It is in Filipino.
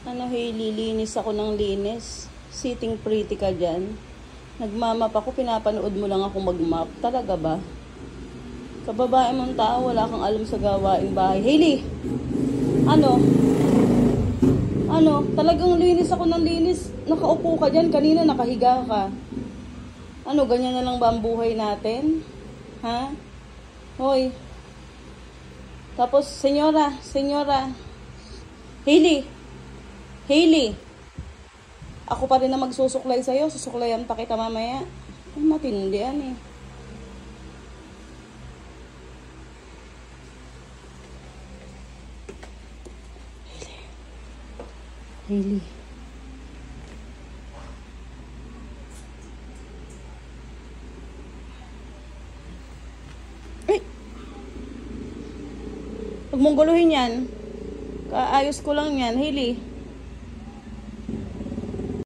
Ano, hey, lilinis ako ng linis. Sitting pretty ka dyan. Nagmamap ako, pinapanood mo lang ako magmap. Talaga ba? Kababae mong tao, wala kang alam sa gawaing bahay. Hailey! Ano? Ano? Talagang linis ako ng linis. Nakaupo ka dyan, kanina nakahiga ka. Ano, ganyan na lang ba ang buhay natin? Ha? Hoy. Tapos, senyora. Hailey, ako pa rin na magsusuklay sa'yo. Susuklayan pa kita mamaya. Ay, matindi yan eh. Hailey. Ay! Huwag mong guluhin yan. Kaayos ko lang yan, Hailey.